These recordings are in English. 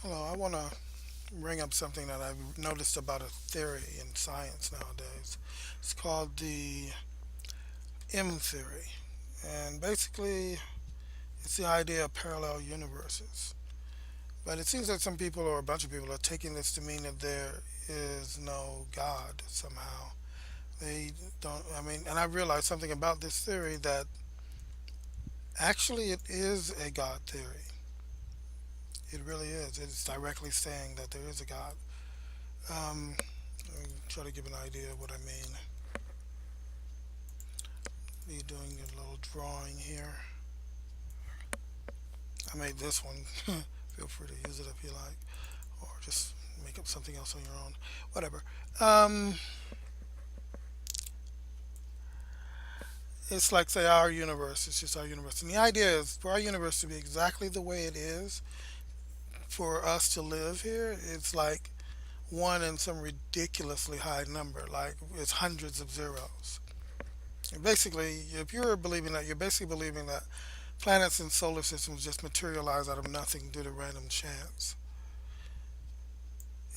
Hello, I want to bring up something that I've noticed about a theory in science nowadays. It's called the M theory. And basically, it's the idea of parallel universes. But it seems that some people, or a bunch of people, are taking this to mean that there is no God somehow. They don't, I mean, and I realized something about this theory that actually it is a God theory. It really is. It's directly saying that there is a God. Um, Let me try to give an idea of what I mean. Be doing a little drawing here. I made this one. Feel free to use it if you like, or just make up something else on your own. Whatever. Um, it's like say our universe. It's just our universe, and the idea is for our universe to be exactly the way it is, for us to live here, it's like one in some ridiculously high number. Like it's hundreds of zeros. And basically, if you're believing that, you're basically believing that planets and solar systems just materialize out of nothing due to random chance.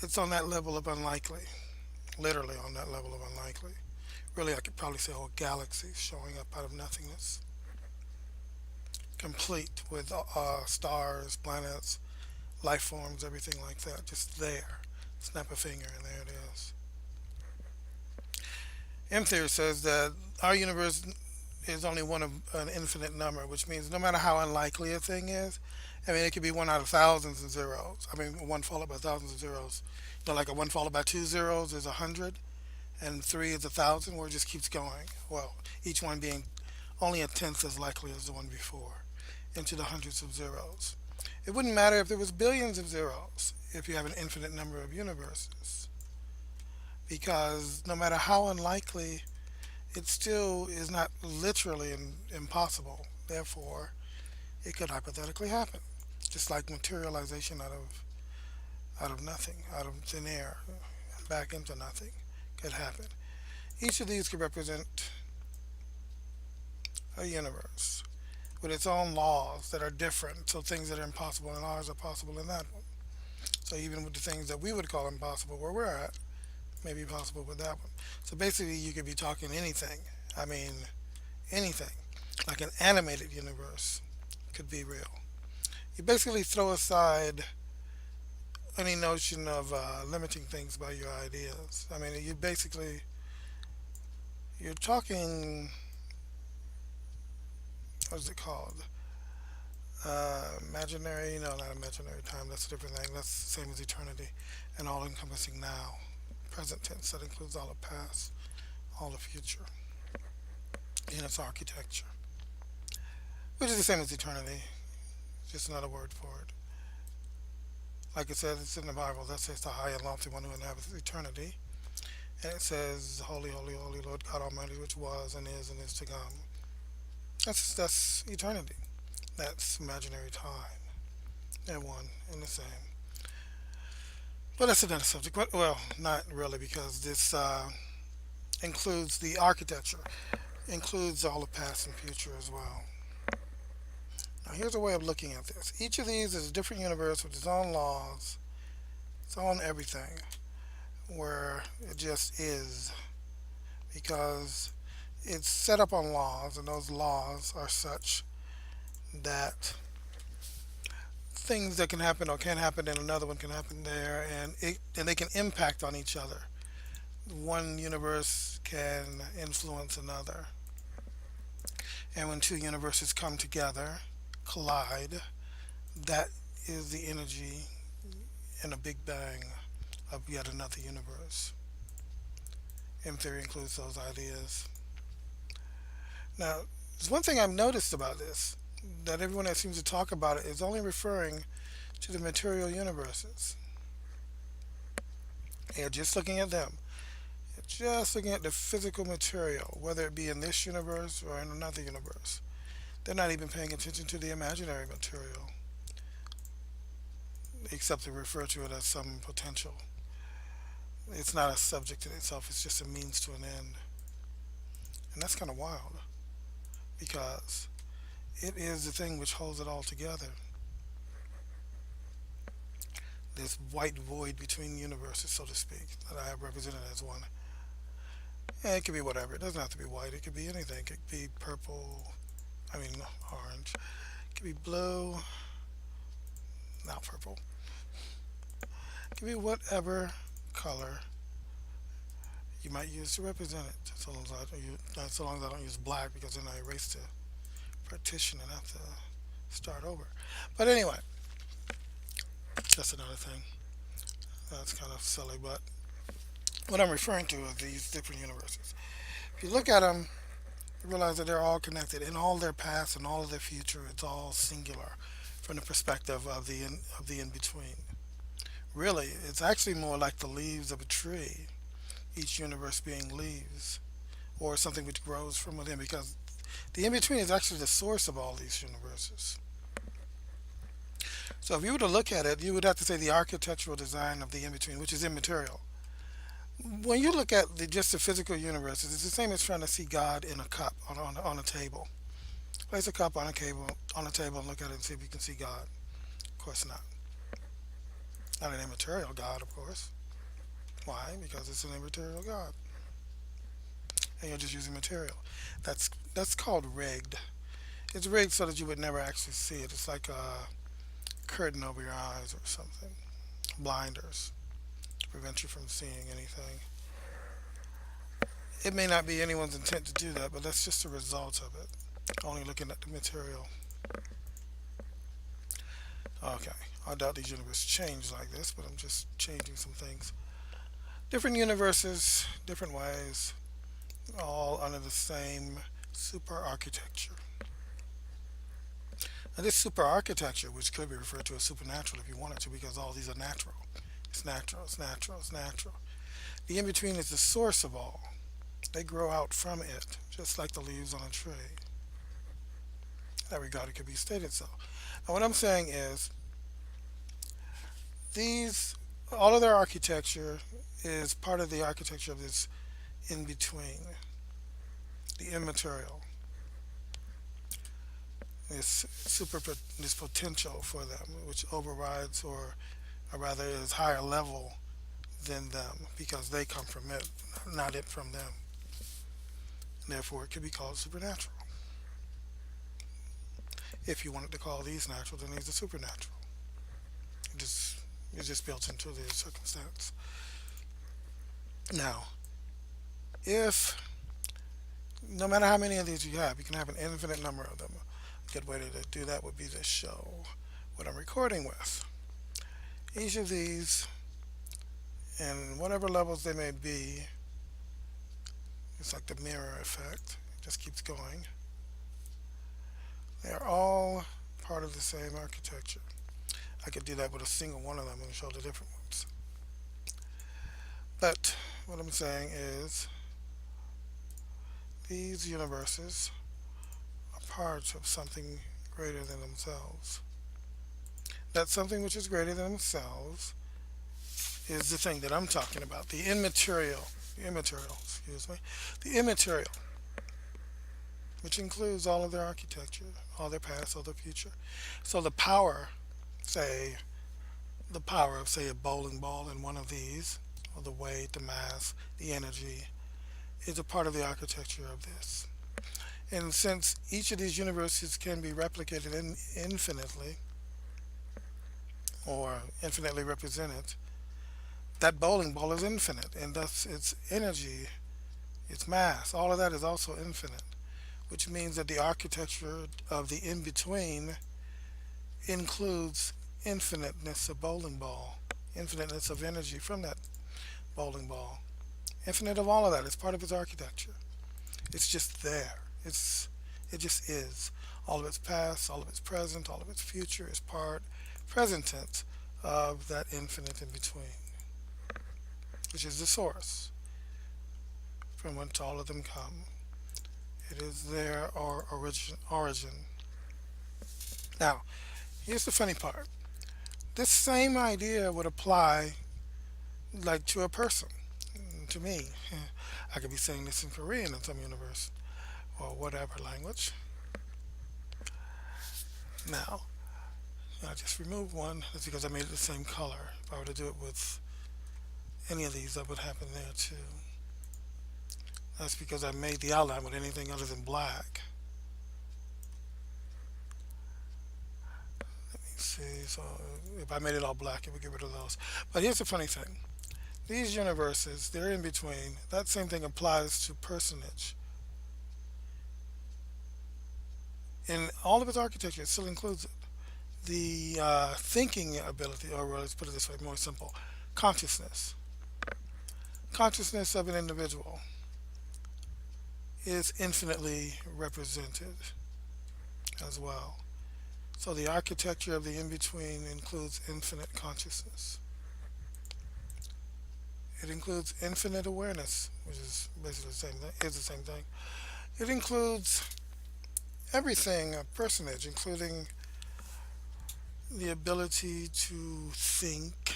It's on that level of unlikely, literally on that level of unlikely. Really, I could probably say whole galaxies showing up out of nothingness, complete with stars, planets, life forms, everything like that, just there. Snap a finger and there it is. M theory says that our universe is only one of an infinite number, which means no matter how unlikely a thing is, I mean, it could be one out of thousands of zeros. I mean, one followed by thousands of zeros. You know, like a one followed by two zeros is 100, and three is 1,000, where it just keeps going. Well, each one being only a tenth as likely as the one before, into the hundreds of zeros. It wouldn't matter if there was billions of zeros if you have an infinite number of universes, because no matter how unlikely, it still is not literally impossible. Therefore, it could hypothetically happen, just like materialization out of nothing, out of thin air, back into nothing, could happen. Each of these could represent a universe with its own laws that are different. So things that are impossible in ours are possible in that one. So even with the things that we would call impossible where we're at, may be possible with that one. So basically, you could be talking anything. I mean, anything. Like an animated universe could be real. You basically throw aside any notion of limiting things by your ideas. I mean, you're talking, what is it called? Imaginary, no, not imaginary time. That's a different thing. That's the same as eternity, and all encompassing now. Present tense that includes all the past, all the future, in its architecture, which is the same as eternity, just another word for it. Like it says, it's in the Bible. That says the high and lofty one who inhabits eternity. And it says, Holy, holy, holy Lord God Almighty, which was and is to come. That's eternity. That's imaginary time. They're one and the same. But that's another subject. But, well, not really, because this includes the architecture, includes all the past and future as well. Now, here's a way of looking at this. Each of these is a different universe with its own laws, its own everything, where it just is, because it's set up on laws, and those laws are such that things that can happen or can't happen in another one can happen there, and they can impact on each other. One universe can influence another, and when two universes come together, collide, that is the energy in a big bang of yet another universe. M theory includes those ideas. Now, there's one thing I've noticed about this, that everyone that seems to talk about it is only referring to the material universes. They're just looking at them. They're just looking at the physical material, whether it be in this universe or in another universe. They're not even paying attention to the imaginary material, except to refer to it as some potential. It's not a subject in itself, it's just a means to an end. And that's kind of wild, because it is the thing which holds it all together. this white void between universes, so to speak, that I have represented as one. And it could be whatever. It doesn't have to be white. It could be anything. It could be purple. I mean, orange. It could be blue. Not purple. It could be whatever color you might use to represent it. So long as I don't use black, because then I erase the partition and have to start over. But anyway, that's another thing. That's kind of silly, but what I'm referring to is these different universes. If you look at them, you realize that they're all connected in all their past and all of their future. It's all singular from the perspective of the in between. Really, it's actually more like the leaves of a tree. Each universe being leaves, or something which grows from within, because the in between is actually the source of all these universes. So if you were to look at it, you would have to say the architectural design of the in between, which is immaterial. When you look at just the physical universes, it's the same as trying to see God in a cup on a table. Place a cup on a table and look at it and see if you can see God. Of course not. Not an immaterial God, of course. Why? Because it's an immaterial God, and you're just using material. That's called rigged. It's rigged so that you would never actually see it. It's like a curtain over your eyes or something, blinders to prevent you from seeing anything. It may not be anyone's intent to do that, but that's just the result of it. Only looking at the material. Okay, I doubt these universes change like this, but I'm just changing some things. Different universes, different ways, all under the same super architecture. Now, this super architecture, which could be referred to as supernatural if you wanted to, because all these are natural. It's natural, it's natural, it's natural. The in between is the source of all. They grow out from it, just like the leaves on a tree. In that regard, it could be stated so. Now, what I'm saying is, these, all of their architecture is part of the architecture of this in between, the immaterial, this potential for them, which overrides, or rather is higher level than them, because they come from it, not it from them. And therefore, it could be called supernatural. If you wanted to call these natural, then these are supernatural. It just, it's just built into the circumstance. Now, if no matter how many of these you have, you can have an infinite number of them. A good way to do that would be to show what I'm recording with. Each of these, and whatever levels they may be, it's like the mirror effect. It just keeps going. They are all part of the same architecture. I could do that with a single one of them and show the different ones. But what I'm saying is, these universes are parts of something greater than themselves. That something which is greater than themselves is the thing that I'm talking about, the immaterial, which includes all of their architecture, all their past, all their future. So say, the power of, say, a bowling ball in one of these, or the weight, the mass, the energy, is a part of the architecture of this. And since each of these universes can be replicated infinitely, or infinitely represented, that bowling ball is infinite, and thus its energy, its mass, all of that is also infinite, which means that the architecture of the in between includes infiniteness of bowling ball, infiniteness of energy from that bowling ball, infinite of all of that. It's part of its architecture. It's just there. It just is. All of its past, all of its present, all of its future is present tense of that infinite in between, which is the source from whence all of them come. It is their origin. Now, here's the funny part. This same idea would apply like to a person, to me. I could be saying this in Korean in some universe, or whatever language. Now, I just removed one. That's because I made it the same color. If I were to do it with any of these, that would happen there too. That's because I made the outline with anything other than black. See, so if I made it all black, it would get rid of those. But here's the funny thing. These universes, they're in between. That same thing applies to personage. In all of its architecture, it still includes it. The thinking ability, or well, let's put it this way, more simple, consciousness. Consciousness of an individual is infinitely represented as well. So the architecture of the in-between includes infinite consciousness. It includes infinite awareness, which is basically the same thing, is the same thing. It includes everything, a personage, including the ability to think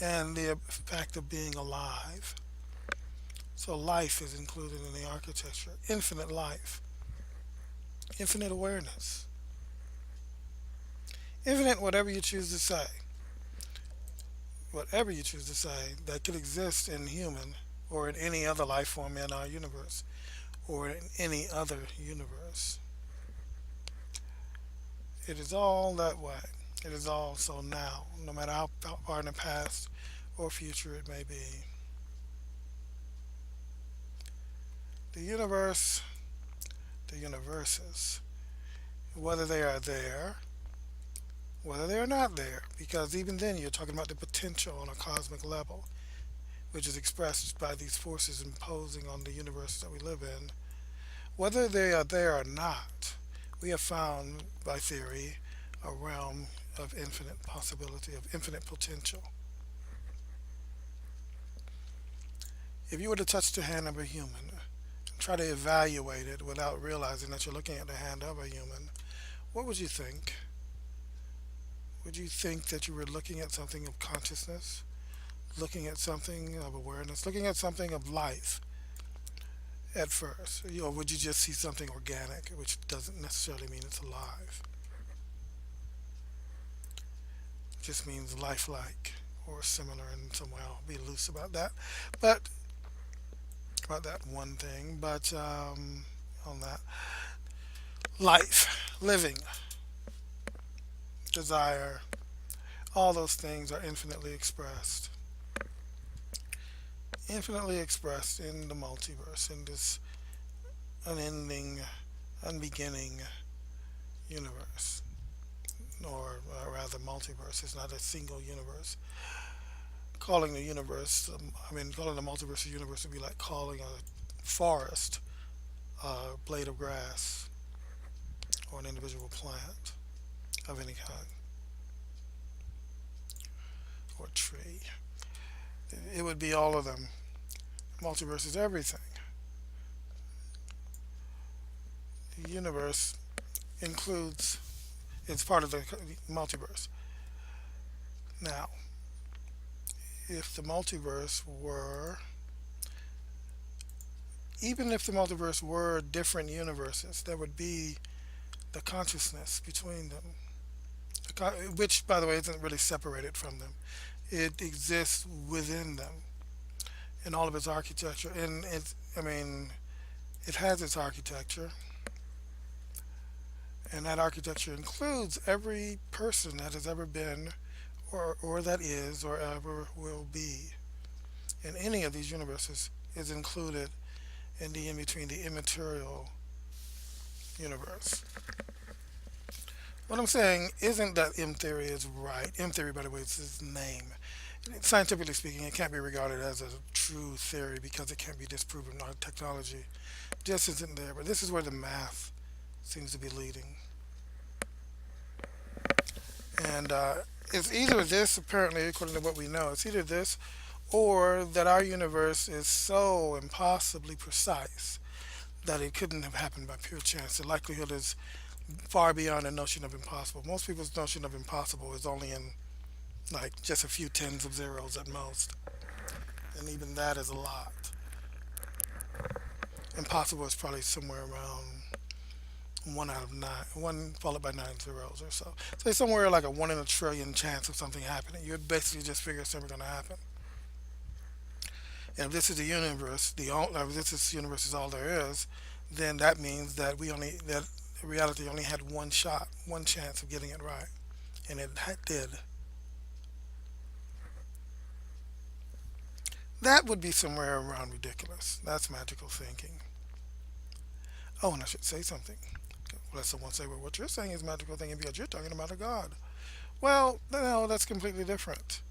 and the fact of being alive. So life is included in the architecture. Infinite life, infinite awareness, infinite whatever you choose to say. Whatever you choose to say that could exist in human or in any other life form in our universe or in any other universe. It is all that way. It is all so now, no matter how far in the past or future it may be. The universe, the universes, whether they are there, whether they are not there, because even then you're talking about the potential on a cosmic level, which is expressed by these forces imposing on the universe that we live in. Whether they are there or not, we have found by theory a realm of infinite possibility, of infinite potential. If you were to touch the hand of a human, try to evaluate it without realizing that you're looking at the hand of a human, what would you think? Would you think that you were looking at something of consciousness, looking at something of awareness, looking at something of life at first? Or would you just see something organic, which doesn't necessarily mean it's alive? It just means lifelike or similar in some way. I'll be loose about that. But about that one thing, but on that, life, living, desire, all those things are infinitely expressed in the multiverse, in this unending, unbeginning universe, or rather multiverse. It's not a single universe. Calling the universe, calling the multiverse a universe would be like calling a forest a blade of grass or an individual plant of any kind, or tree. It would be all of them. Multiverse is everything. The universe includes, it's part of the multiverse. Now, if the multiverse were, even if the multiverse were different universes, there would be the consciousness between them, which, by the way, isn't really separated from them. It exists within them in all of its architecture. And it has its architecture, and that architecture includes every person that has ever been, or that is, or ever will be in any of these universes is included in the in between, the immaterial universe. What I'm saying isn't that M theory is right. M theory, by the way, is its name. Scientifically speaking, it can't be regarded as a true theory because it can't be disproven. Our technology just isn't there. But this is where the math seems to be leading. And it's either this, apparently, according to what we know, it's either this or that our universe is so impossibly precise that it couldn't have happened by pure chance. The likelihood is far beyond the notion of impossible. Most people's notion of impossible is only in like just a few tens of zeros at most. And even that is a lot. Impossible is probably somewhere around One out of nine, one followed by nine zeros or so. So it's somewhere like a one in a trillion chance of something happening. You would basically just figure it's never going to happen. And if this is the universe, if this universe is all there is, then that means that reality only had one shot, one chance of getting it right, and it did. That would be somewhere around ridiculous. That's magical thinking. Oh, and I should say something. Let someone say, well, what you're saying is magical thinking because you're talking about a god. Well, no, that's completely different.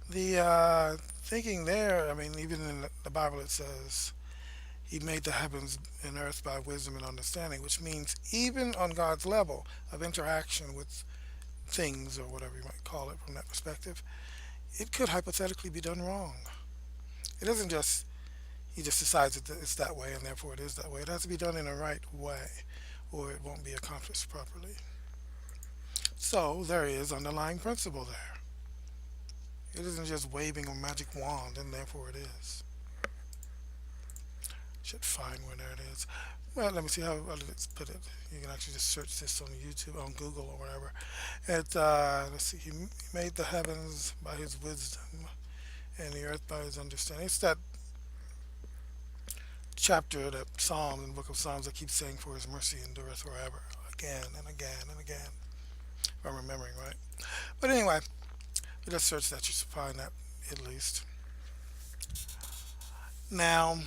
The thinking there, I mean, even in the Bible it says, He made the heavens and earth by wisdom and understanding, which means even on God's level of interaction with things, or whatever you might call it from that perspective, it could hypothetically be done wrong. It doesn't just, He just decides that it's that way and therefore it is that way. It has to be done in a right way or it won't be accomplished properly. So there is underlying principle there. It isn't just waving a magic wand and therefore it is. Should find where that is. Well, let me see how did it put it. You can actually just search this on YouTube, on Google or whatever. Let's see. He made the heavens by His wisdom and the earth by His understanding. It's that chapter, that Psalm in the Book of Psalms that keeps saying, "For His mercy endureth forever," again and again and again. If I'm remembering right. But anyway, you just search that. You should find that at least. Now,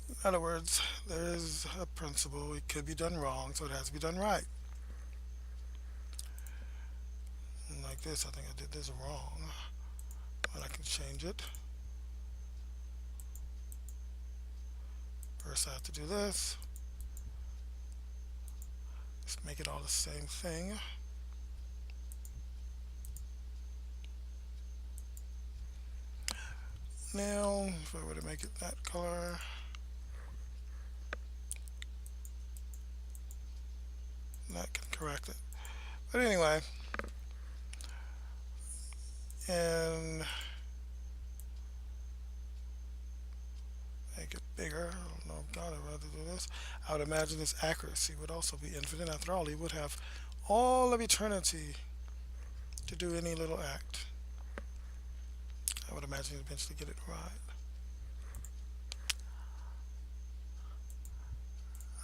in other words, there is a principle. It could be done wrong, so it has to be done right. And like this, I think I did this wrong, but I can change it. First, I have to do this. Just make it all the same thing. Now, if I were to make it that color, that can correct it. But anyway, and make it bigger. I don't know if God would rather do this. I would imagine His accuracy would also be infinite. After all, He would have all of eternity to do any little act. I would imagine He'd eventually get it right.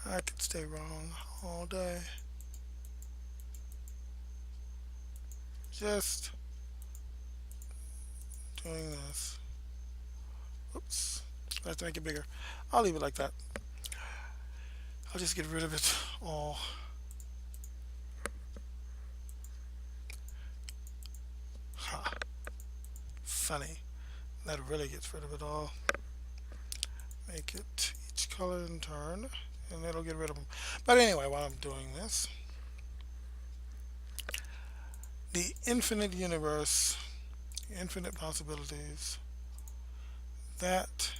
I could stay wrong all day. Just doing this. Oops. I have to make it bigger. I'll leave it like that. I'll just get rid of it all. Ha. Funny. That really gets rid of it all. Make it each color in turn, and it'll get rid of them. But anyway, while I'm doing this, the infinite universe, infinite possibilities, that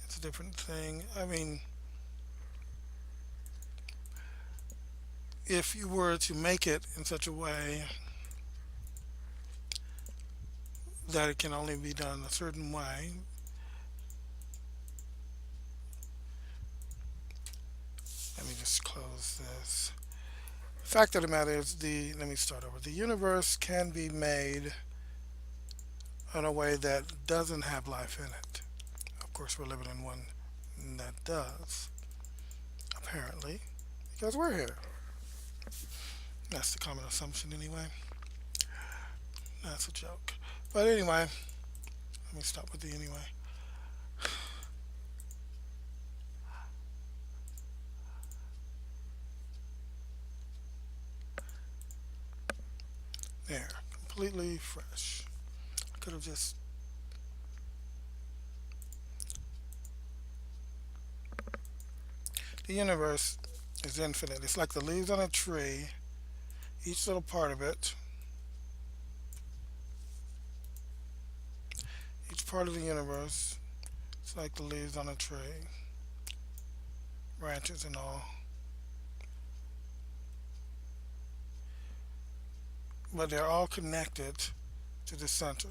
is a different thing. I mean, if you were to make it in such a way that it can only be done a certain way, let me just close this. The fact of the matter is, let me start over. The universe can be made in a way that doesn't have life in it. Of course, we're living in one that does, apparently, because we're here. That's the common assumption, anyway. That's a joke. But anyway, let me stop with the anyway. There, completely fresh. I could have just. The universe is infinite. It's like the leaves on a tree. Each little part of it, each part of the universe, it's like the leaves on a tree, branches and all. But they're all connected to the center.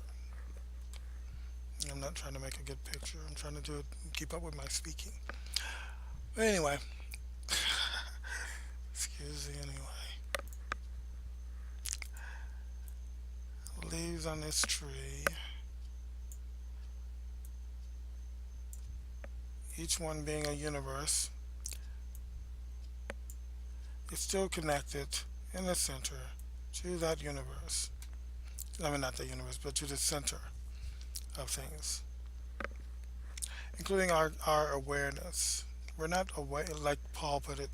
I'm not trying to make a good picture. I'm trying to do it, keep up with my speaking. But anyway, excuse me. Anyway, leaves on this tree, each one being a universe, is still connected in the center to that universe. I mean, not the universe, but to the center of things, including our awareness. We're not aware, like Paul put it,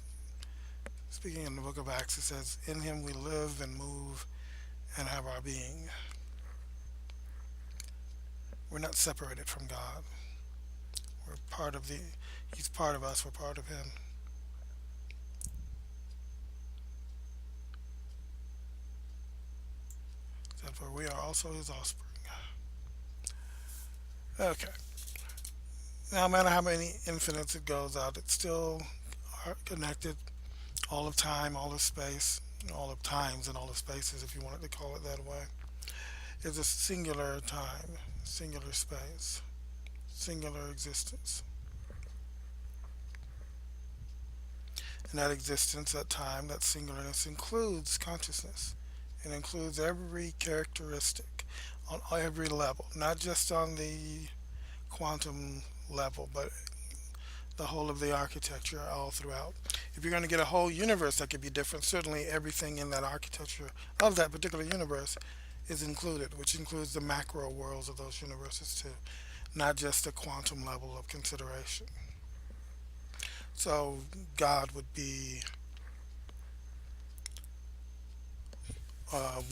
speaking in the book of Acts, it says, in him we live and move and have our being. We're not separated from God. We're part of the, he's part of us, we're part of him. Therefore, we are also his offspring. Okay. Now, no matter how many infinites it goes out, it's still connected all of time, all of space, all of times and all of spaces, if you wanted to call it that way. Is a singular time, singular space, singular existence. And that existence, that time, that singularness includes consciousness. It includes every characteristic on every level, not just on the quantum level, but the whole of the architecture all throughout. If you're going to get a whole universe that could be different, certainly everything in that architecture of that particular universe is included, which includes the macro worlds of those universes too, not just the quantum level of consideration. So God would be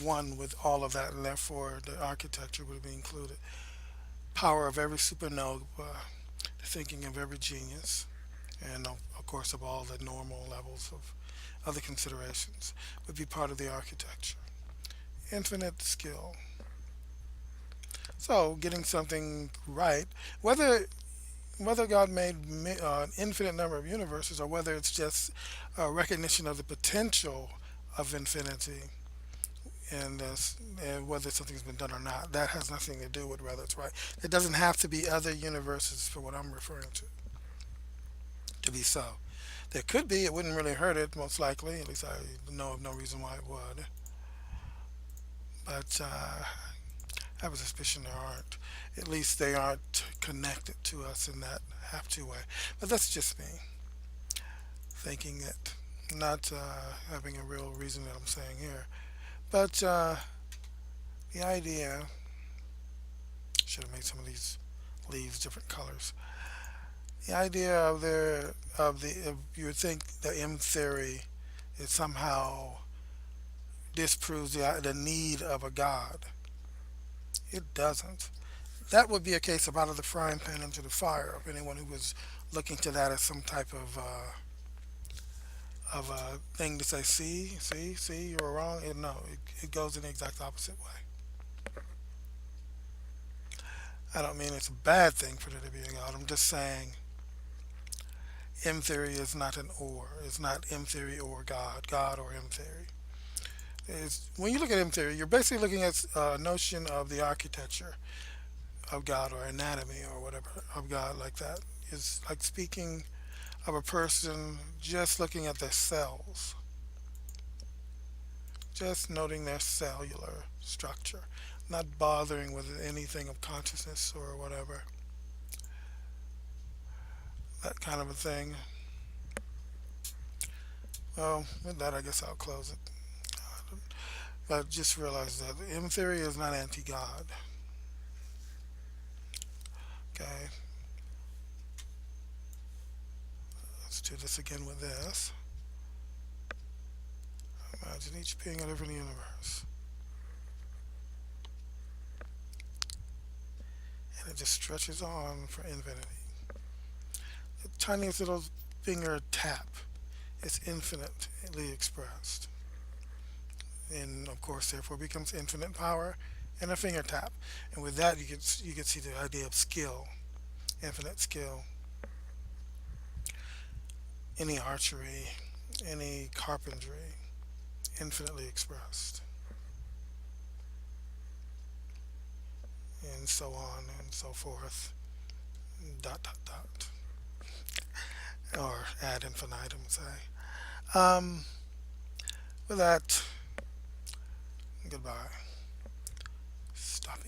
one with all of that, and therefore the architecture would be included. Power of every supernova, the thinking of every genius, and of course of all the normal levels of other considerations would be part of the architecture. Infinite skill. So getting something right, whether God made an infinite number of universes or whether it's just a recognition of the potential of infinity and, and whether something's been done or not, that has nothing to do with whether it's right. It doesn't have to be other universes for what I'm referring to be so. There could be, it wouldn't really hurt it, most likely, at least I know of no reason why it would. But I have a suspicion there aren't. At least they aren't connected to us in that have to way. But that's just me thinking it, not having a real reason that I'm saying here. But the idea, should have made some of these leaves different colors. The idea of if you would think the M theory is somehow disproves the need of a God. It doesn't. That would be a case of out of the frying pan into the fire of anyone who was looking to that as some type of a thing to say, see, you were wrong. No, it goes in the exact opposite way. I don't mean it's a bad thing for there to be a God. I'm just saying M theory is not an or. It's not M theory or God or M theory. When you look at M theory, you're basically looking at a notion of the architecture of God or anatomy or whatever of God like that. It's like speaking of a person just looking at their cells, just noting their cellular structure, not bothering with anything of consciousness or whatever, that kind of a thing. Well, with that, I guess I'll close it. But just realize that M theory is not anti-God. Okay, let's do this again with this. Imagine each being a different universe. And it just stretches on for infinity. The tiniest little finger tap is infinitely expressed. And of course, therefore, becomes infinite power and a finger tap. And with that, you could see the idea of skill, infinite skill. Any archery, any carpentry, infinitely expressed, and so on and so forth. Dot dot dot. or ad infinitum, say. Um, with that, goodbye. Stop